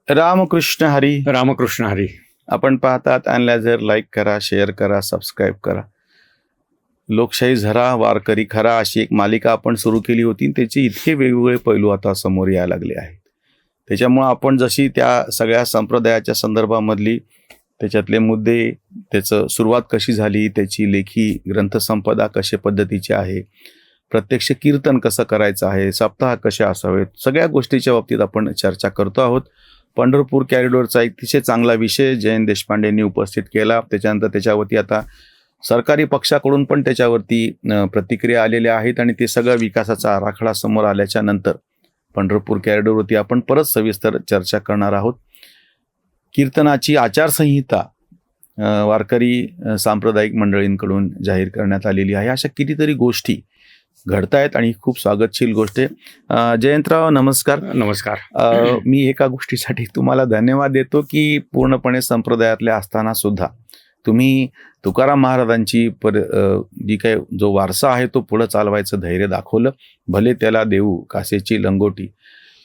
रामकृष्ण हरी. रामकृष्ण हरी. आपण पाहतात analyser. Like करा, शेअर करा, सबस्क्राईब करा. लोकशाही झरा वारकरी खरा अशी एक मालिका आपण सुरू केली होती. त्याचे इतके वेगवेगळे पैलू आता समोर यायला लागले आहेत. त्याच्यामुळं आपण जशी त्या सगळ्या संप्रदायाच्या संदर्भामधली त्याच्यातले मुद्दे, त्याचं सुरुवात कशी झाली, त्याची लेखी ग्रंथसंपदा कशा पद्धतीची आहे, प्रत्यक्ष कीर्तन कसं करायचं आहे, सप्ताह कसे असावेत, सगळ्या गोष्टीच्या बाबतीत आपण चर्चा करतो आहोत. पंढरपूर कॉरिडॉरचा एक अतिशय चांगला विषय जयंत देशपांडेंनी उपस्थित केला. त्याच्यानंतर त्याच्यावरती आता सरकारी पक्षाकडून पण त्याच्यावरती प्रतिक्रिया आलेल्या आहेत आणि ते सगळं विकासाचा आराखडा समोर आल्याच्या नंतर पंढरपूर कॉरिडॉरवरती आपण परत सविस्तर चर्चा करणार आहोत. कीर्तनाची आचारसंहिता वारकरी सांप्रदायिक मंडळींकडून जाहीर करण्यात आलेली आहे. अशा कितीतरी गोष्टी घडतायत आणि खूप स्वागतशील गोष्ट आहे. जयंतराव नमस्कार. नमस्कार. मी एका गोष्टीसाठी तुम्हाला धन्यवाद देतो की पूर्णपणे संप्रदायातल्या असताना सुद्धा तुम्ही तुकाराम महाराजांची जी काय जो वारसा आहे तो पुढं चालवायचं धैर्य दाखवलं. भले त्याला देऊ कासेची लंगोटी,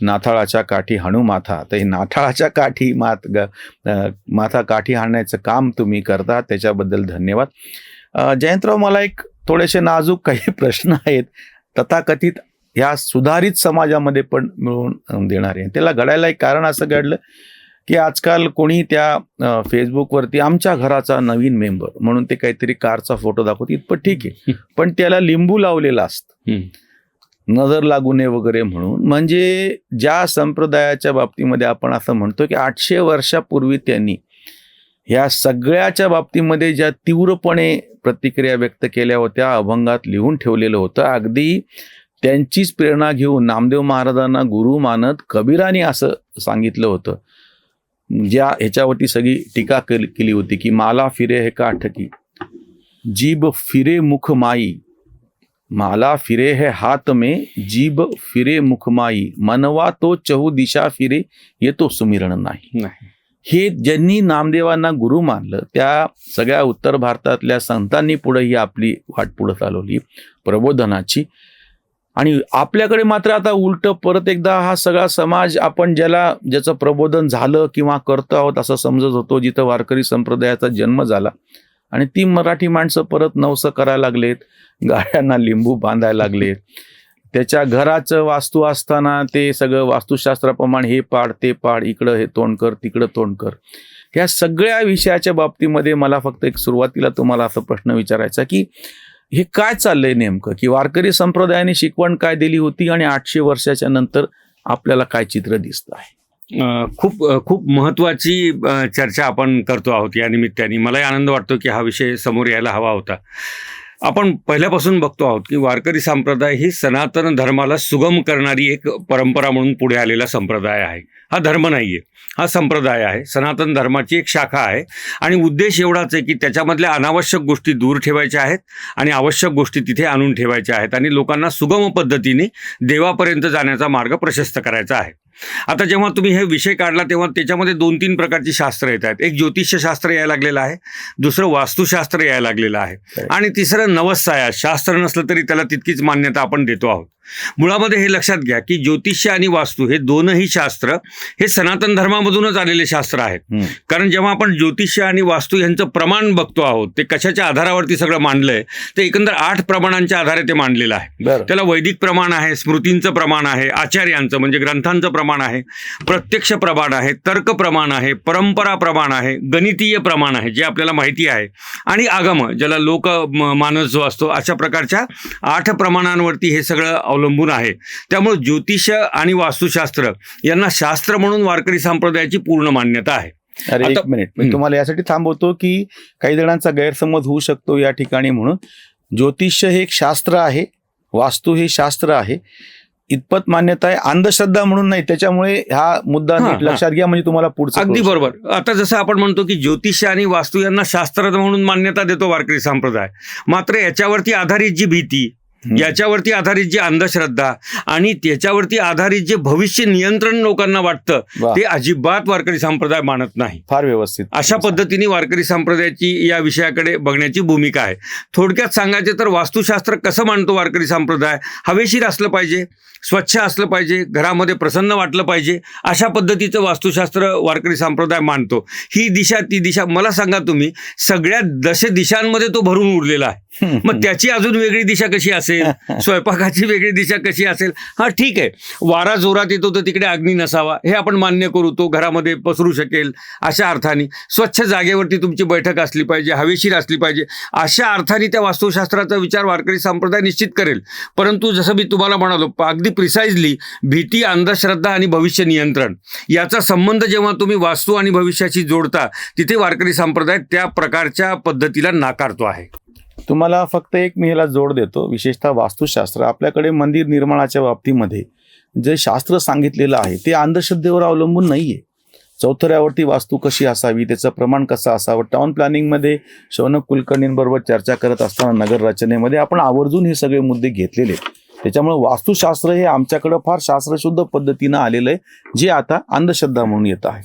नाथाळाच्या काठी हाणू माथा. तर हे नाथाळाच्या काठी माथा काठी हाणण्याचं काम तुम्ही करता, त्याच्याबद्दल धन्यवाद. जयंतराव, मला एक थोडेसे नाजूक काही प्रश्न आहेत तथाकथित ह्या सुधारित समाजामध्ये पण मिळवून देणारे. त्याला घडायला एक कारण असं घडलं की आजकाल कोणी त्या फेसबुकवरती आमच्या घराचा नवीन मेंबर म्हणून ते काहीतरी कारचा फोटो दाखवते, इतपत ठीक आहे, पण त्याला लिंबू लावलेला असतं नजर लागू नये वगैरे म्हणून. म्हणजे ज्या संप्रदायाच्या बाबतीमध्ये आपण असं म्हणतो की 800 वर्षापूर्वी त्यांनी ह्या सगळ्याच्या बाबतीमध्ये ज्या तीव्रपणे प्रतिक्रिया व्यक्त केल्या होत्या, अभंगात लिहून ठेवलेलं होतं. अगदी त्यांचीच प्रेरणा घेऊन नामदेव महाराजांना गुरु मानत कबीराने असं सांगितलं होतं. ज्या ह्याच्यावरती सगळी टीका केली होती की माला फिरे हे काठकी, जीभ फिरे मुख माई, माला फिरे है हाथ में, जीभ फिरे मुख माई, मनवा तो चहू दिशा फिरे, ये तो सुमिरण नाही. हे ज्यांनी नामदेवांना गुरु मानलं त्या सगळ्या उत्तर भारतातल्या संतांनी पुढे ही आपली वाट पुढे चालवली प्रबोधनाची. आणि आपल्याकडे मात्र आता उलट परत एकदा हा सगळा समाज आपण ज्याचं प्रबोधन झालं किंवा करतो आहोत असं समजत होतो, जिथं वारकरी संप्रदायाचा जन्म झाला आणि ती मराठी माणसं परत नवसं करायला लागलेत, गाड्यांना लिंबू बांधायला लागलेत. त्याच्या घराचं वास्तू असताना ते सगळं वास्तुशास्त्राप्रमाणे हे पाड ते पाड, इकडं हे तोंड कर तिकडं तोंड कर. ह्या सगळ्या विषयाच्या बाबतीमध्ये मला फक्त एक सुरुवातीला तुम्हाला असा प्रश्न विचारायचा की हे काय चाललंय नेमकं, की वारकरी संप्रदायाने शिकवण काय दिली होती आणि 800 वर्षाच्या नंतर आपल्याला काय चित्र दिसत आहे? खूप महत्त्वाची चर्चा आपण करतो आहोत या निमित्ताने. मलाही आनंद वाटतो की हा विषय समोर यायला हवा होता. आपण पहिल्यापासून बघतो आहोत की वारकरी संप्रदाय ही सनातन धर्माला सुगम करणारी एक परंपरा म्हणून पुढे आलेला संप्रदाय आहे. हा धर्म नाही आहे, हा संप्रदाय आहे. सनातन धर्माची एक शाखा आहे आणि उद्देश एवढाच आहे की त्याच्यामधल्या अनावश्यक गोष्टी दूर ठेवायच्या आहेत आणि आवश्यक गोष्टी तिथे आणून ठेवायच्या आहेत आणि लोकांना सुगम पद्धतीने देवापर्यंत जाण्याचा मार्ग प्रशस्त करायचा आहे. आता जेव्हा तुम्ही हे विषय काढला तेव्हा त्याच्यामध्ये 2-3 प्रकारची शास्त्र येत आहेत. एक ज्योतिषशास्त्र यायला लागलेलं आहे, दुसरं वास्तुशास्त्र यायला लागलेलं आहे आणि तिसरं नवसाया शास्त्र नसलं तरी त्याला तितकीच मान्यता आपण देतो आहोत. मुळामध्ये हे लक्षात घ्या की ज्योतिष्य आणि वास्तू हे दोनही शास्त्र हे सनातन धर्मामधूनच आलेले शास्त्र आहेत. कारण जेव्हा आपण ज्योतिष्य आणि वास्तू यांचं प्रमाण बघतो आहोत ते कशाच्या आधारावरती सगळं मांडलंय, ते एकंदर 8 प्रमाणांच्या आधारे ते मांडलेलं आहे. त्याला वैदिक प्रमाण आहे, स्मृतींचं प्रमाण आहे, आचार्यांचं म्हणजे ग्रंथांचं प्रमाण आहे, प्रत्यक्ष प्रमाण आहे, तर्क प्रमाण आहे, परंपरा प्रमाण आहे, गणितीय प्रमाण आहे जे आपल्याला माहिती आहे, आणि आगम ज्याला लोक मानस जो असतो, अशा प्रकारच्या 8 प्रमाणांवरती हे सगळं अवलंबून आहे. त्यामुळे ज्योतिष आणि वास्तुशास्त्र यांना शास्त्र म्हणून वारकरी संप्रदायाची पूर्ण मान्यता आहे. अरे एक मिनिट, मी तुम्हाला यासाठी थांबवतो की काही जणांचा गैरसमज होऊ शकतो या ठिकाणी. म्हणून ज्योतिष्य हे एक शास्त्र आहे, वास्तू हे शास्त्र आहे, इतपत मान्यता आहे, अंधश्रद्धा म्हणून नाही. त्याच्यामुळे हा मुद्दा नीट लक्षात घ्या, म्हणजे तुम्हाला पुढचं. अगदी बरोबर. आता जसं आपण म्हणतो की ज्योतिष्य आणि वास्तू यांना शास्त्र म्हणून मान्यता देतो वारकरी संप्रदाय, मात्र याच्यावरती आधारित जी भीती, याच्यावरती आधारित जी अंधश्रद्धा आणि त्याच्यावरती आधारित जे भविष्य नियंत्रण लोकांना वाटतं वा. ते अजिबात वारकरी संप्रदाय मानत नाही. फार व्यवस्थित. अशा पद्धतीने वारकरी संप्रदायाची या विषयाकडे बघण्याची भूमिका आहे. थोडक्यात सांगायचे तर वास्तुशास्त्र कसं मानतो वारकरी संप्रदाय? हवेशीर असलं पाहिजे, स्वच्छ असलं पाहिजे, घरामध्ये प्रसन्न वाटलं पाहिजे, अशा पद्धतीचं वास्तुशास्त्र वारकरी संप्रदाय मानतो. ही दिशा ती दिशा, मला सांगा तुम्ही, सगळ्या दिशांमध्ये तो भरून उरलेला आहे. मग त्याची अजून वेगळी दिशा कशी असेल? स्वयंपाकाची वेगळी दिशा कशी असेल? हा ठीक आहे, वारा जोरात येतो तर तिकडे अग्नी नसावा हे आपण मान्य करू, तो घरामध्ये पसरू शकेल अशा अर्थाने. स्वच्छ जागेवरती तुमची बैठक असली पाहिजे, हवेशीर असली पाहिजे, अशा अर्थाने त्या वास्तुशास्त्राचा विचार वारकरी संप्रदाय निश्चित करेल. परंतु जसं मी तुम्हाला म्हणालो अगदी प्रिसाइजली, भीती, अंधश्रद्धा आणि भविष्य नियंत्रण याचा संबंध जेव्हा तुम्ही वास्तू आणि भविष्याशी जोडता, तिथे वारकरी संप्रदाय त्या प्रकारच्या पद्धतीला नाकारतो आहे. तुम्हाला फक्त एक मी ह्याला जोड देतो, विशेषतः वास्तुशास्त्र आपल्याकडे मंदिर निर्माणाच्या बाबतीमध्ये जे शास्त्र सांगितलेलं आहे ते अंधश्रद्धेवर अवलंबून नाहीये. चौथऱ्यावरती वास्तू कशी असावी, त्याचं प्रमाण कसं असावं, टाउन प्लॅनिंगमध्ये शौनक कुलकर्णींबरोबर चर्चा करत असताना नगर रचनेमध्ये आपण आवर्जून हे सगळे मुद्दे घेतलेले आहेत. त्याच्यामुळे वास्तुशास्त्र हे आमच्याकडं फार शास्त्रशुद्ध पद्धतीनं आलेलं आहे, जे आता अंधश्रद्धा म्हणून येत आहे.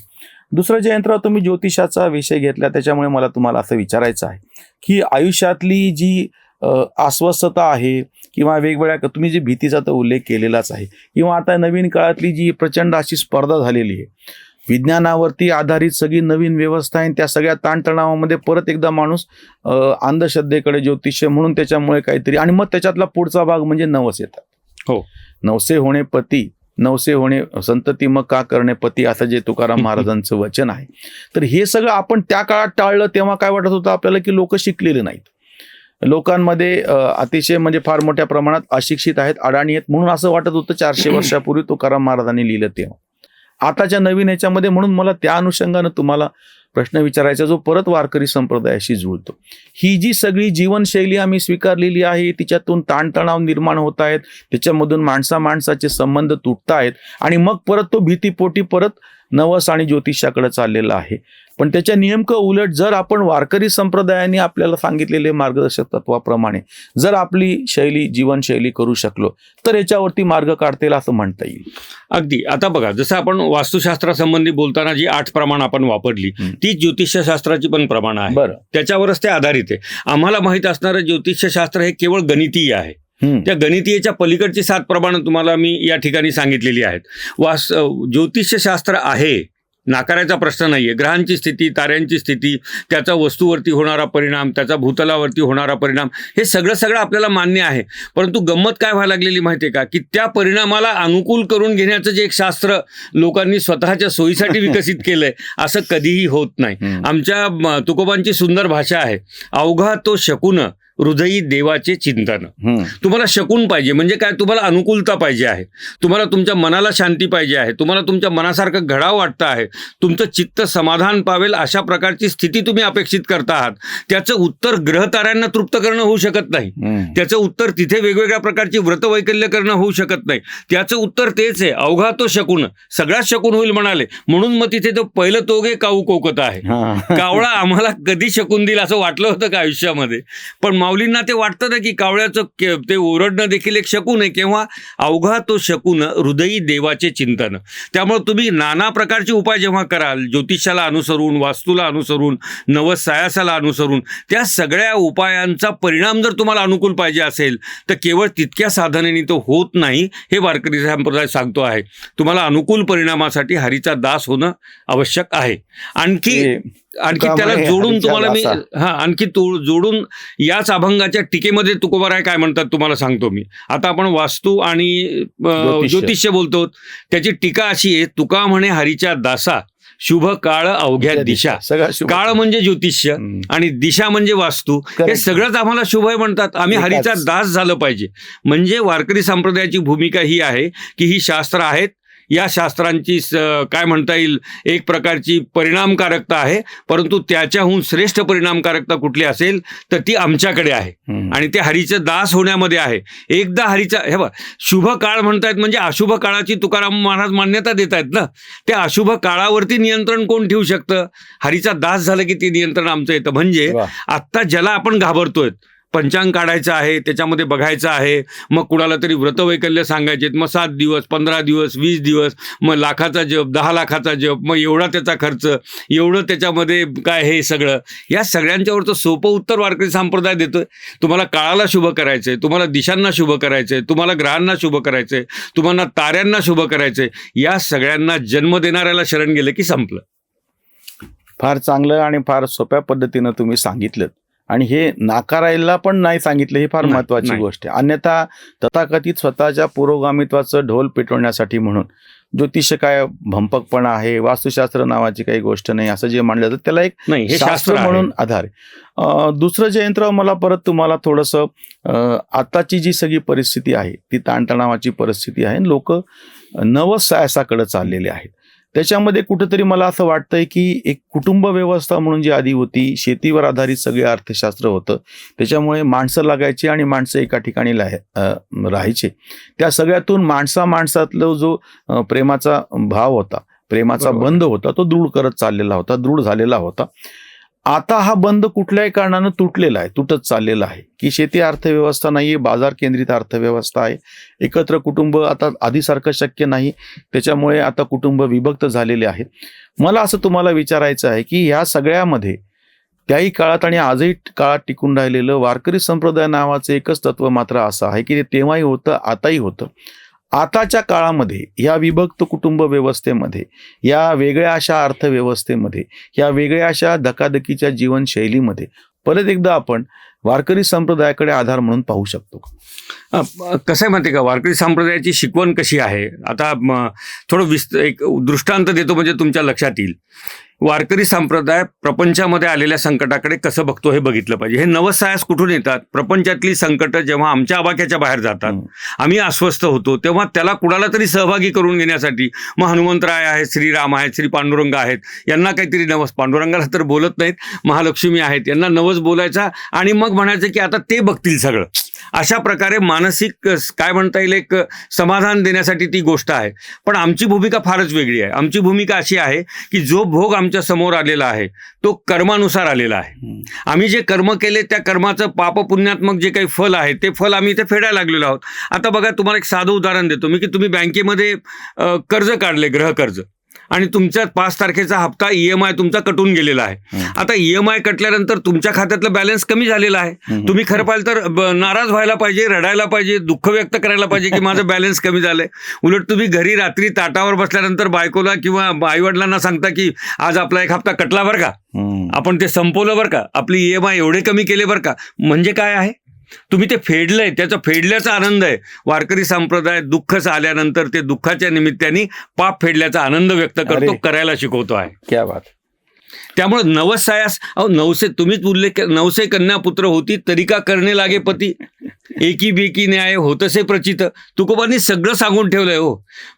दुसरं जे यंत्र तुम्ही ज्योतिषाचा विषय घेतला, त्याच्यामुळे मला तुम्हाला असं विचारायचं आहे की आयुष्यातली जी अस्वस्थता आहे किंवा वेगवेगळ्या, तुम्ही जी भीतीचा तर उल्लेख केलेलाच आहे, किंवा आता नवीन काळातली जी प्रचंड अशी स्पर्धा झालेली आहे, विज्ञानावरती आधारित सगळी नवीन व्यवस्था आहे, त्या सगळ्या ताणतणावामध्ये परत एकदा माणूस अंधश्रद्धेकडे, ज्योतिष्य म्हणून त्याच्यामुळे काहीतरी, आणि मग त्याच्यातला पुढचा भाग म्हणजे नवस येतात. हो, नवसे होणे पती, नवसे होणे संतती, मग का करणे पती, असं जे तुकाराम महाराजांचं वचन आहे. तर हे सगळं आपण त्या काळात टाळलं. तेव्हा काय वाटत होतं आपल्याला की लोक शिकलेले नाहीत, लोकांमध्ये अतिशय म्हणजे फार मोठ्या प्रमाणात अशिक्षित आहेत, अडाणी आहेत, म्हणून असं वाटत होतं 400 वर्षापूर्वी तुकाराम महाराजांनी लिहिलं तेव्हा. आताच्या नवीन याच्यामध्ये, म्हणून मला त्या अनुषंगानं तुम्हाला प्रश्न विचारायचा जो परत वारकरी संप्रदायाशी जुळतो. ही जी सगळी जीवनशैली आम्ही स्वीकारलेली आहे, तिच्यातून ताणतणाव निर्माण होत आहेत, त्याच्यामधून माणसाचे संबंध तुटत आहेत, आणि मग परत तो भीतीपोटी परत नवस आणि ज्योतिषाकडे चाललेला आहे. पण त्याच्या नेमकं उलट जर आपण वारकरी संप्रदायाने आपल्याला सांगितलेले मार्गदर्शक तत्वाप्रमाणे जर आपली जीवनशैली करू शकलो तर याच्यावरती मार्ग काढता येईल असं म्हणता येईल. अगदी. आता बघा, जसं आपण वास्तुशास्त्रासंबंधी बोलताना जी 8 प्रमाण आपण वापरली, ती ज्योतिषशास्त्राची पण प्रमाण आहे. बरं, त्याच्यावरच ते आधारित आहे. आम्हाला माहित असणारं ज्योतिषशास्त्र हे केवळ गणितीय आहे. त्या गणितीयच्या पलीकडची 7 प्रमाणं तुम्हाला मी या ठिकाणी सांगितलेली आहेत. ज्योतिषशास्त्र आहे, नाकारायचा प्रश्न नाहीये. ग्रहांची स्थिती, ताऱ्यांची स्थिती, त्याचा वस्तूवरती होणारा परिणाम, त्याचा भूतलावरती होणारा परिणाम, हे सगळं आपल्याला मान्य आहे. परंतु गंमत काय व्हायला लागलेली माहिती आहे का, की त्या परिणामाला अनुकूल करून घेण्याचं जे एक शास्त्र लोकांनी स्वतःच्या सोयीसाठी विकसित केलंय, असं कधीही होत नाही. आमच्या तुकोबांची सुंदर भाषा आहे, अवघा तो शकून हृदयी देवाचे चिंतन. तुम्हाला शकून पाहिजे म्हणजे काय, तुम्हाला अनुकूलता पाहिजे आहे, तुम्हाला तुमच्या मनाला शांती पाहिजे आहे, तुम्हाला तुमच्या मनासारखं घडावं वाटतं आहे, तुमचं चित्त समाधान पावेल अशा प्रकारची स्थिती तुम्ही अपेक्षित करता आहात. त्याचं उत्तर ग्रहताऱ्यांना तृप्त करणं होऊ शकत नाही. त्याचं उत्तर तिथे वेगवेगळ्या प्रकारची व्रतवैकल्य करणं होऊ शकत नाही. त्याचं उत्तर तेच आहे, अवघा तो शकून, सगळ्यात शकून होईल म्हणाले, म्हणून मग तिथे तो पहिलं तोगे काऊ कोकत आहे. कावळा आम्हाला कधी शकून देईल असं वाटलं होतं का आयुष्यामध्ये? पण माऊलींना ते वाटतं ना की कावळ्याचं ते ओरडणं देखील एक शकून आहे. केव्हा? अवघा तो शकून हृदयी देवाचे चिंतन. त्यामुळे तुम्ही नाना प्रकारचे उपाय जेव्हा कराल, ज्योतिषाला अनुसरून, वास्तूला अनुसरून, नवस सायासाला अनुसरून, त्या सगळ्या उपायांचा परिणाम जर तुम्हाला अनुकूल पाहिजे असेल तर केवळ तितक्या साधनेने तो होत नाही, हे वारकरी संप्रदाय सांगतो आहे. तुम्हाला अनुकूल परिणामासाठी हरीचा दास होणं आवश्यक आहे. आणखी त्याला जोडून तुम्हाला मी आणखी जोडून याच अभंगाच्या टीकेमध्ये तुकोबाराय काय म्हणतात तुम्हाला सांगतो मी. आता आपण वास्तू आणि ज्योतिष्य बोलतो, त्याची टीका अशी आहे, तुका म्हणे हरीच्या दासा, शुभ काळ अवघ्या दिशा. काळ म्हणजे ज्योतिष्य आणि दिशा म्हणजे वास्तू, हे सगळंच आम्हाला शुभ आहे म्हणतात. आम्ही हरीचा दास झालं पाहिजे. म्हणजे वारकरी संप्रदायाची भूमिका ही आहे की ही शास्त्र आहेत, या शास्त्रांची काय म्हणता येईल, एक प्रकारची परिणामकारकता आहे, परंतु त्याच्याहून श्रेष्ठ परिणामकारकता कुठली असेल तर ती आमच्याकडे आहे आणि ते हरीचं दास होण्यामध्ये आहे. एकदा हरीचा हे बघ, शुभ काळ म्हणतायत म्हणजे अशुभ काळाची तुकाराम महाराज मान्यता देत आहेत ना. त्या अशुभ काळावरती नियंत्रण कोण ठेवू शकतं? हरीचा दास झालं की ते नियंत्रण आमचं येतं. म्हणजे आत्ता ज्याला आपण घाबरतोय, पंचांग काढायचं आहे, त्याच्यामध्ये बघायचं आहे, मग कुणाला तरी व्रतवैकल्य सांगायचे, मग 7 दिवस, 15 दिवस, 20 दिवस, मग लाखाचा जप, 10 लाखाचा जप, मग एवढा त्याचा खर्च, एवढं त्याच्यामध्ये काय, हे सगळं, या सगळ्यांच्यावरचं सोपं उत्तर वारकरी संप्रदाय देतोय. तुम्हाला काळाला शुभ करायचंय, तुम्हाला दिशांना शुभ करायचंय, तुम्हाला ग्रहांना शुभ करायचंय, तुम्हाला ताऱ्यांना शुभ करायचंय, या सगळ्यांना जन्म देणाऱ्याला शरण गेलं की संपलं. फार चांगलं आणि फार सोप्या पद्धतीनं तुम्ही सांगितलं आणि हे नाकारायला पण नाही सांगितलं, ही फार नाही, महत्वाची नाही. गोष्ट आहे. अन्यथा तथाकथित स्वतःच्या पुरोगामित्वाचं ढोल पेटवण्यासाठी म्हणून ज्योतिष काय भंपकपणा आहे, वास्तुशास्त्र नावाची काही गोष्ट नाही असं जे मानलं जातं त्याला एक नाही, हे शास्त्र शास्त्र आहे. म्हणून आधार आहे. दुसरं जयंतराव, मला परत तुम्हाला थोडंसं आताची जी सगळी परिस्थिती आहे ती ताणतणावाची परिस्थिती आहे, लोक नवसायासाकडे चाललेले आहेत. त्याच्यामध्ये कुठेतरी मला असं वाटतंय की एक कुटुंब व्यवस्था म्हणून जी आधी होती, शेतीवर आधारित सगळे अर्थशास्त्र होतं, त्याच्यामुळे माणसं लागायची आणि माणसं एका ठिकाणी राहायचे. त्या सगळ्यातून माणसातला जो प्रेमाचा भाव होता, प्रेमाचा बरोबर. बंध होता, तो दृढ झालेला होता. आता हा बंद कुठल्याही कारणानं तुटत चाललेला आहे की शेती अर्थव्यवस्था नाहीये, बाजार केंद्रित अर्थव्यवस्था आहे. एकत्र कुटुंब आता आधीसारखं शक्य नाही, त्याच्यामुळे आता कुटुंब विभक्त झालेले आहेत. मला असं तुम्हाला विचारायचं आहे की ह्या सगळ्यामध्ये त्याही काळात आणि आजही काळात टिकून राहिलेलं वारकरी संप्रदाय नावाचं एकच तत्व मात्र असं आहे की ते तेव्हाही होतं, आताही होतं. आताच्या काळामध्ये या विभक्त कुटुंब व्यवस्थेमध्ये, या वेगळ्या अशा अर्थव्यवस्थेमध्ये, या वेगळ्या अशा धकाधकीच्या जीवनशैलीमध्ये परत एकदा आपण वारकरी संप्रदायाकडे आधार म्हणून पाहू शकतो का? कसं आहे माहिती आहे का, वारकरी संप्रदायाची शिकवण कशी आहे, आता थोडं एक दृष्टांत देतो म्हणजे तुमच्या लक्षात येईल. वारकरी संप्रदाय प्रपंचामध्ये आलेल्या संकटाकडे कसं बघतो हे बघितलं पाहिजे. हे नवसायास कुठून येतात? प्रपंचातली संकट जेव्हा आमच्या आवाक्याच्या बाहेर जातात, आम्ही अस्वस्थ होतो, तेव्हा त्याला कुणाला तरी सहभागी करून घेण्यासाठी मग हनुमंतराय आहेत, श्रीराम आहेत, श्री पांडुरंग आहेत, यांना काहीतरी नवस, पांडुरंगाला तर बोलत नाहीत, महालक्ष्मी आहेत, यांना नवस बोलायचा आणि मग म्हणायचं की आता ते बघतील सगळं. अशा प्रकारे मानसिक काय म्हणता येईल एक समाधान देण्यासाठी ती गोष्ट आहे. पण आमची भूमिका फारच वेगळी आहे. आमची भूमिका अशी आहे की जो भोग आमच्या समोर आलेला आहे तो कर्मानुसार आलेला आहे. आम्ही जे कर्म केले त्या कर्माचं पापपुण्यात्मक जे काही फल आहे ते फल आम्ही इथे फेडायला लागलेलो आहोत. आता बघा, तुम्हाला एक साधं उदाहरण देतो मी की तुम्ही बँकेमध्ये कर्ज काढले, गृहकर्ज, आणि तुमच्या 5 तारखेचा हप्ता EMI तुमचा कटून गेलेला आहे. आता EMI कटल्यानंतर तुमच्या खात्यातलं बॅलन्स कमी झालेला आहे. तुम्ही खरं पाहिलं तर नाराज व्हायला पाहिजे, रडायला पाहिजे, दुःख व्यक्त करायला पाहिजे की माझं बॅलन्स कमी झालंय. उलट तुम्ही घरी रात्री ताटावर बसल्यानंतर बायकोला किंवा आईवडिलांना सांगता की आज आपला एक हप्ता कटला बरं का, आपण ते संपवलं बरं का, आपली EMI एवढे कमी केले बरं का. म्हणजे काय आहे, तुम्ही ते फेडलंय, त्याचा फेडल्याचा आनंद आहे. वारकरी संप्रदाय दुःख आल्यानंतर ते दुःखाच्या निमित्ताने पाप फेडल्याचा आनंद व्यक्त करतो, करायला शिकवतो आहे. क्या बात. त्यामुळे नवसायास नवसे, तुम्हीच उल्लेख, नवसे कन्या पुत्र होती तरी का करणे लागे पती, एकी बेकी न्याय होतसे प्रचित, तुकोबांनी सगळं सांगून ठेवलंय हो.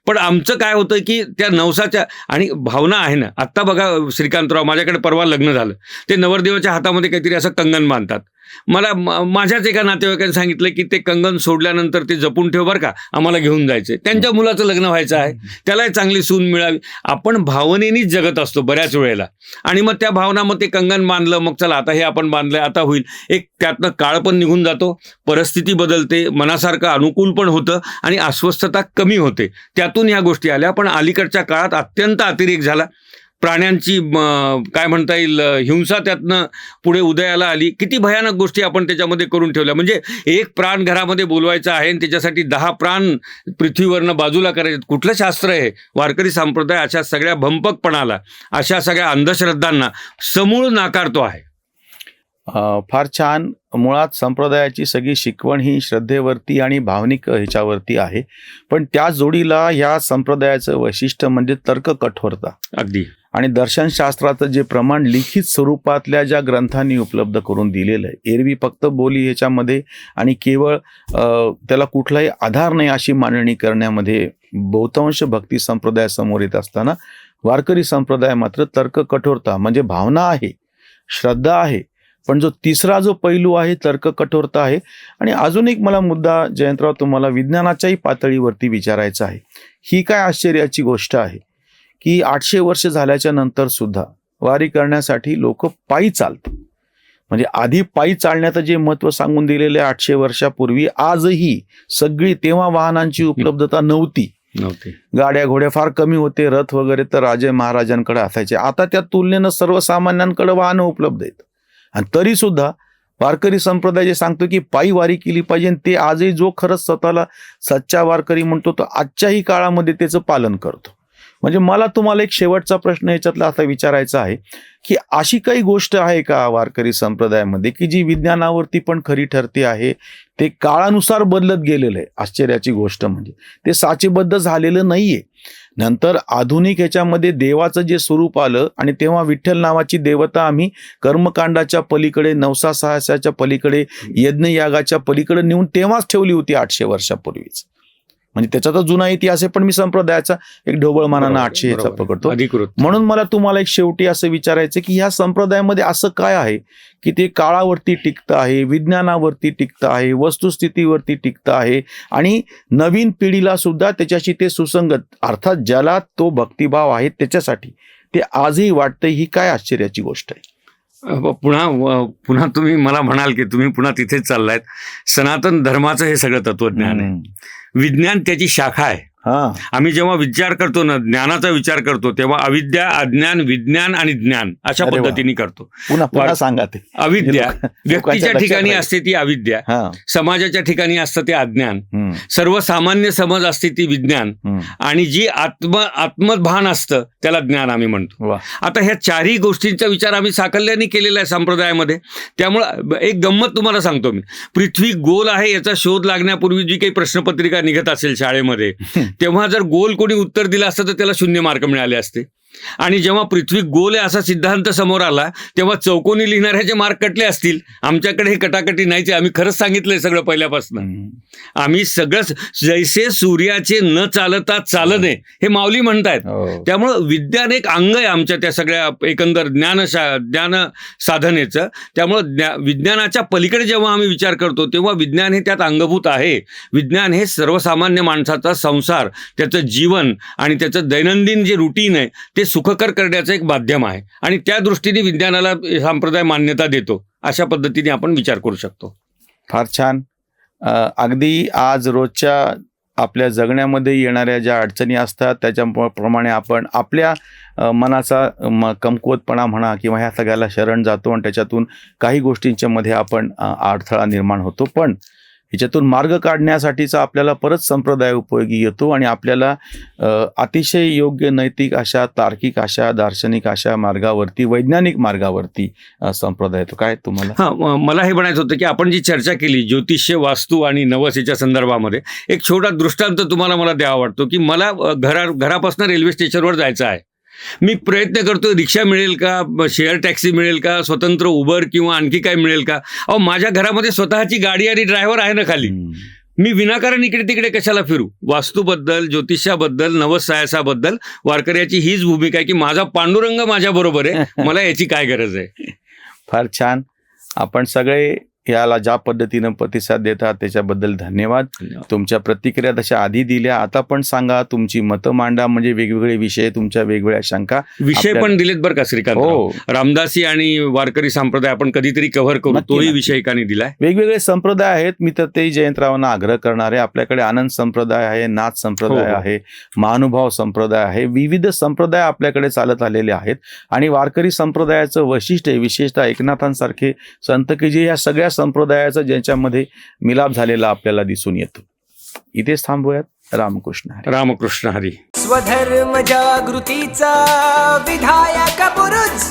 पण आमचं काय होतं की त्या नवसाच्या आणि भावना आहे ना. आत्ता बघा श्रीकांतराव, माझ्याकडे परवा लग्न झालं, ते नवरदेवाच्या हातामध्ये काहीतरी असं कंगन बांधतात. मला माझ्याच एका नातेवाईकांनी सांगितलं की ते कंगन सोडल्यानंतर ते जपून ठेव बरं का, आम्हाला घेऊन जायचंय, त्यांच्या मुलाचं लग्न व्हायचं आहे, त्यालाही चांगली सून मिळावी. आपण भावनेनीच जगत असतो बऱ्याच वेळेला, आणि मग त्या भावना, मग ते कंगन बांधलं, मग चला आता हे आपण बांधलंय, आता होईल. एक त्यातनं काळ पण निघून जातो, परिस्थिती बदलते, मनासारखं अनुकूल पण होतं आणि अस्वस्थता कमी होते. त्यातून ह्या गोष्टी आल्या. पण अलीकडच्या काळात अत्यंत अतिरेक झाला. प्राण्यांची काय म्हणता येईल हिंसा त्यातनं पुढे उदयाला आली. किती भयानक गोष्टी आपण त्याच्यामध्ये करून ठेवल्या. म्हणजे एक प्राण घरामध्ये बोलवायचा आहे आणि त्याच्यासाठी 10 प्राण पृथ्वीवरनं बाजूला करायचे. कुठलं शास्त्र आहे? वारकरी संप्रदाय अशा सगळ्या भंपकपणाला, अशा सगळ्या अंधश्रद्धांना समूळ नाकारतो आहे. फार छान. मुळात संप्रदायाची सगळी शिकवण ही श्रद्धेवरती आणि भावनिक ह्याच्यावरती आहे. पण त्या जोडीला या संप्रदायाचं वैशिष्ट्य म्हणजे तर्क कठोरता. अगदी. आणि दर्शनशास्त्राचं जे प्रमाण लिखित स्वरूपातल्या ज्या ग्रंथांनी उपलब्ध करून दिलेलं आहे, एरवी फक्त बोली ह्याच्यामध्ये आणि केवळ त्याला कुठलाही आधार नाही अशी मांडणी करण्यामध्ये बहुतांश भक्ती संप्रदाय समोर येत असताना वारकरी संप्रदाय मात्र तर्क कठोरता म्हणजे भावना आहे, श्रद्धा आहे, पण जो तिसरा जो पैलू आहे तर्क कठोरता आहे. आणि अजून एक मला मुद्दा जयंतराव तुम्हाला विज्ञानाच्याही पातळीवरती विचारायचा आहे. ही काय आश्चर्याची गोष्ट आहे की 800 वर्ष झाल्याच्या नंतर सुद्धा वारी करण्यासाठी लोक पायी चालतात. म्हणजे आधी पायी चालण्याचं जे महत्त्व सांगून दिलेलं आहे 800 वर्षापूर्वी, आजही सगळी, तेव्हा वाहनांची उपलब्धता नव्हती, गाड्या घोड्या फार कमी होते, रथ वगैरे तर राजे महाराजांकडे असायचे. आता त्या तुलनेनं सर्वसामान्यांकडे वाहनं उपलब्ध आहेत. आणि तरी सुद्धा वारकरी संप्रदाय जे सांगतो की पायी वारी केली पाहिजे, ते आजही जो खरंच स्वतःला सच्चा वारकरी म्हणतो तो आजच्याही काळामध्ये त्याचं पालन करतो. म्हणजे मला तुम्हाला एक शेवटचा प्रश्न याच्यातला असा विचारायचा आहे की अशी काही गोष्ट आहे का वारकरी संप्रदायामध्ये की जी विज्ञानावरती पण खरी ठरते आहे, ते काळानुसार बदलत गेलेलं आहे. आश्चर्याची गोष्ट म्हणजे ते साचेबद्ध झालेलं नाहीये. नंतर आधुनिक ह्याच्यामध्ये देवाचं जे स्वरूप आलं आणि तेव्हा विठ्ठल नावाची देवता आम्ही कर्मकांडाच्या पलीकडे, नवसासाहसाच्या पलीकडे, यज्ञयागाच्या पलीकडे नेऊन तेव्हाच ठेवली होती 800 वर्षापूर्वीच. म्हणजे त्याचा तर जुना इतिहास आहे, पण मी संप्रदायाचा एक ढोबळमानानं 800 याचा पकडतो. म्हणून मला तुम्हाला एक शेवटी असं विचारायचं की ह्या संप्रदायामध्ये असं काय आहे की ते काळावरती टिकतं आहे, विज्ञानावरती टिकतं आहे, वस्तुस्थितीवरती टिकतं आहे आणि नवीन पिढीला सुद्धा त्याच्याशी ते सुसंगत, अर्थात ज्याला तो भक्तिभाव आहे त्याच्यासाठी ते आजही वाटतं. ही काय आश्चर्याची गोष्ट आहे. पुन्हा तुम्ही मला म्हणाल की तुम्ही पुन्हा तिथेच चाललायत. सनातन धर्माचं हे सगळं तत्वज्ञान आहे. विज्ञान त्याची शाखा आहे. आम्ही जेव्हा विचार करतो ना, ज्ञानाचा विचार करतो, तेव्हा अविद्या, अज्ञान, विज्ञान आणि ज्ञान अशा पद्धतीने करतो. पुन्हा सांगा ते. अविद्या व्यक्तीच्या ठिकाणी असते ती अविद्या, समाजाच्या ठिकाणी असतं ते अज्ञान, सर्वसामान्य समज असते ती विज्ञान, आणि जी आत्मभान असतं त्याला ज्ञान आम्ही म्हणतो. आता ह्या चारही गोष्टींचा विचार आम्ही साकल्याने केलेला आहे संप्रदायामध्ये. त्यामुळं एक गंमत तुम्हाला सांगतो मी. पृथ्वी गोल आहे याचा शोध लागण्यापूर्वी जी काही प्रश्नपत्रिका निघत असेल शाळेमध्ये, तेव्हा जर गोल कोणी उत्तर दिलं असतं तर त्याला 0 मार्क मिळाले असते. आणि जेव्हा पृथ्वी गोल आहे असा सिद्धांत समोर आला तेव्हा चौकोनी लिहिणाऱ्याचे मार्क कटले असतील. आमच्याकडे हे कटाकटी नाहीच. आम्ही खरंच सांगितलंय सगळं पहिल्यापासून. आम्ही सगळंच जैसे सूर्याचे न चालता चालणे हे माऊली म्हणतायत. त्यामुळं विज्ञान एक अंग आहे आमच्या त्या सगळ्या एकंदर ज्ञान साधनेचं. त्यामुळं विज्ञानाच्या पलीकडे जेव्हा आम्ही विचार करतो तेव्हा विज्ञान हे त्यात अंगभूत आहे. विज्ञान हे सर्वसामान्य माणसाचा संसार, त्याचं जीवन आणि त्याचं दैनंदिन जे रुटीन आहे ते सुखकर करण्याचं एक माध्यम आहे. आणि त्या दृष्टीने विज्ञानाला संप्रदाय मान्यता देतो. अशा पद्धतीने आपण विचार करू शकतो. फार छान. अगदी आज रोजच्या आपल्या जगण्यामध्ये येणाऱ्या ज्या अडचणी असतात त्याच्याप्रमाणे आपण आपल्या मनाचा कमकुवतपणा म्हणा किंवा ह्या सगळ्याला शरण जातो आणि त्याच्यातून काही गोष्टींच्या मध्ये आपण अडथळा निर्माण होतो. पण ह्याच्यातून मार्ग काढण्यासाठीचा आपल्याला परत संप्रदाय उपयोगी येतो आणि आपल्याला अतिशय योग्य नैतिक अशा, तार्किक अशा, दार्शनिक अशा मार्गावरती, वैज्ञानिक मार्गावरती संप्रदाय येतो. काय तुम्हाला? मला हे म्हणायचं होतं की आपण जी चर्चा केली ज्योतिष्य, वास्तू आणि नवस याच्या संदर्भामध्ये एक छोटा दृष्टांत तुम्हाला मला द्यावा वाटतो की मला घरापासून रेल्वे स्टेशनवर जायचं आहे. मी प्रयत्न करतो रिक्षा मिळेल का, शेअर टॅक्सी मिळेल का, स्वतंत्र उबर किंवा आणखी काय मिळेल का. अहो, माझ्या घरामध्ये स्वतःची गाडी आणि ड्रायव्हर आहे ना खाली. मी विनाकारण इकडे तिकडे कशाला फिरू. वास्तूबद्दल, ज्योतिषाबद्दल, नवसायासाबद्दल वारकऱ्याची हीच भूमिका आहे की माझा पांडुरंग माझ्या बरोबर आहे, मला याची काय गरज आहे. फार छान. आपण सगळे याला ज्या पद्धतीनं प्रतिसाद देतात त्याच्याबद्दल धन्यवाद. तुमच्या प्रतिक्रिया तशा आधी दिल्या, आता पण सांगा, तुमची मतं मांडा. म्हणजे वेगवेगळे विषय, तुमच्या वेगवेगळ्या शंका, विषय पण दिलेत बरं का श्रीकांत. रामदासी आणि वारकरी संप्रदाय आपण कधीतरी कव्हर करू. तोही विषय एकाने दिलाय. वेगवेगळे संप्रदाय आहेत. मी तर ते जयंतरावांना आग्रह करणार आहे. आपल्याकडे आनंद संप्रदाय आहे, नाथ संप्रदाय आहे, महानुभाव संप्रदाय आहे, विविध संप्रदाय आपल्याकडे चालत आलेले आहेत. आणि वारकरी संप्रदायाचं वैशिष्ट्य, विशेषतः एकनाथांसारखे संत की जे या सगळ्या संप्रदायाचा ज्यांच्यामध्ये मिलाप झालेला आपल्याला दिसून येतो. इथेच थांबूयात. रामकृष्ण हरी. रामकृष्ण हरी. स्वधर्म जागृतीचा विधायक बुरुज.